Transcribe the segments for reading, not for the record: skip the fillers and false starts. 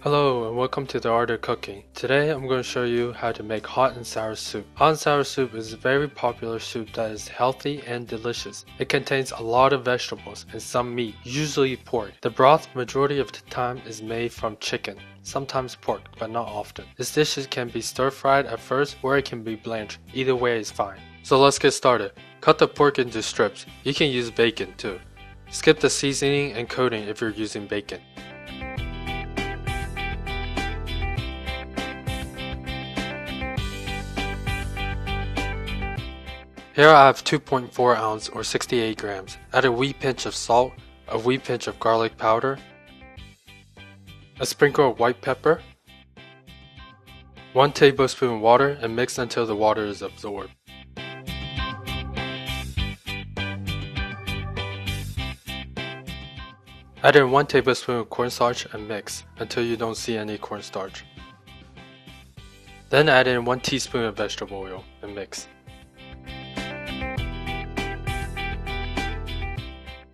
Hello and welcome to the Art of Cooking. Today I'm going to show you how to make hot and sour soup. Hot and sour soup is a very popular soup that is healthy and delicious. It contains a lot of vegetables and some meat, usually pork. The broth majority of the time is made from chicken, sometimes pork, but not often. This dish can be stir-fried at first or it can be blanched. Either way is fine. So let's get started. Cut the pork into strips. You can use bacon too. Skip the seasoning and coating if you're using bacon. Here I have 2.4 ounce or 68 grams. Add a wee pinch of salt, a wee pinch of garlic powder, a sprinkle of white pepper, 1 tablespoon water, and mix until the water is absorbed. Add in 1 tablespoon of cornstarch and mix until you don't see any cornstarch. Then add in 1 teaspoon of vegetable oil and mix.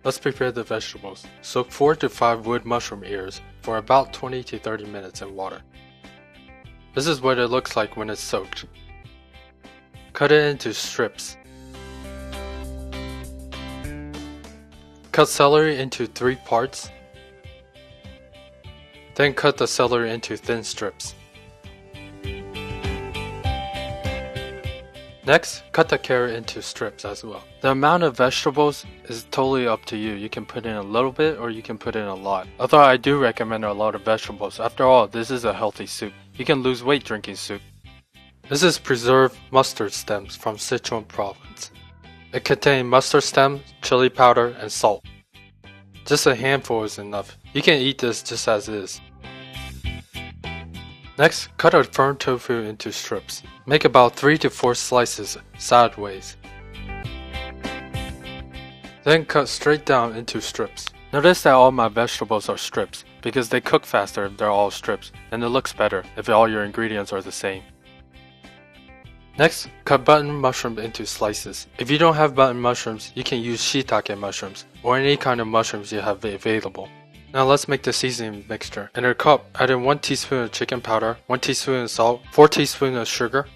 Let's prepare the vegetables. Soak 4 to 5 wood mushroom ears for about 20 to 30 minutes in water. This is what it looks like when it's soaked. Cut it into strips. Cut celery into 3 parts. Then cut the celery into thin strips. Next, cut the carrot into strips as well. The amount of vegetables is totally up to you. You can put in a little bit or you can put in a lot. Although I do recommend a lot of vegetables. After all, this is a healthy soup. You can lose weight drinking soup. This is preserved mustard stems from Sichuan province. It contains mustard stems, chili powder, and salt. Just a handful is enough. You can eat this just as is. Next, cut a firm tofu into strips. Make about 3 to 4 slices sideways. Then cut straight down into strips. Notice that all my vegetables are strips because they cook faster if they're all strips, and it looks better if all your ingredients are the same. Next, cut button mushrooms into slices. If you don't have button mushrooms, you can use shiitake mushrooms or any kind of mushrooms you have available. Now let's make the seasoning mixture. In a cup, add in 1 teaspoon of chicken powder, 1 teaspoon of salt, 4 teaspoons of sugar.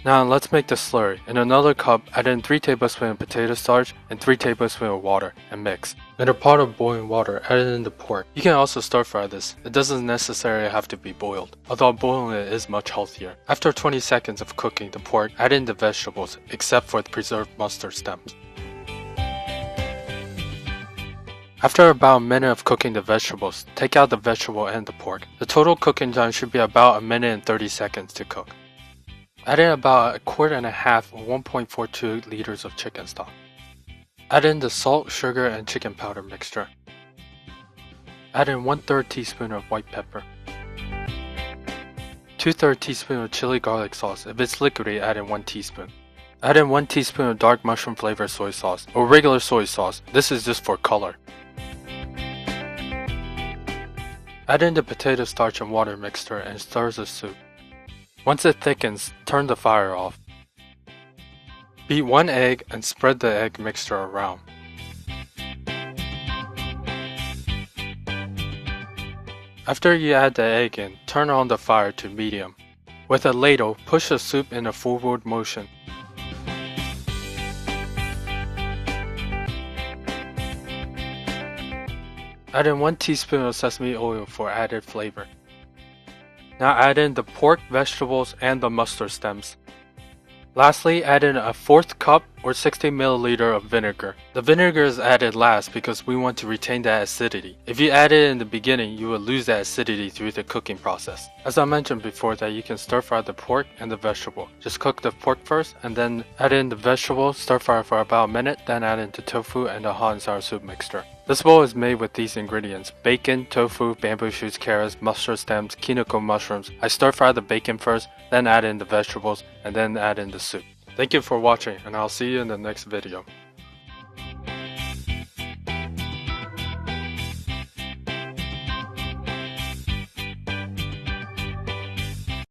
Now let's make the slurry. In another cup, add in 3 tablespoons of potato starch and 3 tablespoons of water and mix. In a pot of boiling water, add in the pork. You can also stir fry this. It doesn't necessarily have to be boiled, although boiling it is much healthier. After 20 seconds of cooking the pork, add in the vegetables, except for the preserved mustard stems. After about a minute of cooking the vegetables, take out the vegetable and the pork. The total cooking time should be about a minute and 30 seconds to cook. Add in about 1.5 quarts or 1.42 liters of chicken stock. Add in the salt, sugar, and chicken powder mixture. Add in 1/3 teaspoon of white pepper. 2/3 teaspoon of chili garlic sauce. If it's liquidy, add in 1 teaspoon. Add in 1 teaspoon of dark mushroom flavored soy sauce or regular soy sauce. This is just for color. Add in the potato starch and water mixture and stir the soup. Once it thickens, turn the fire off. Beat 1 egg and spread the egg mixture around. After you add the egg in, turn on the fire to medium. With a ladle, push the soup in a forward motion. Add in 1 teaspoon of sesame oil for added flavor. Now add in the pork, vegetables, and the mustard stems. Lastly, add in a 1/4 cup or 60 ml of vinegar. The vinegar is added last because we want to retain that acidity. If you add it in the beginning, you will lose that acidity through the cooking process. As I mentioned before, that you can stir fry the pork and the vegetable. Just cook the pork first and then add in the vegetable, stir fry for about a minute, then add in the tofu and the hot and sour soup mixture. This bowl is made with these ingredients: bacon, tofu, bamboo shoots, carrots, mustard stems, kinoko mushrooms. I stir fry the bacon first, then add in the vegetables, and then add in the soup. Thank you for watching, and I'll see you in the next video.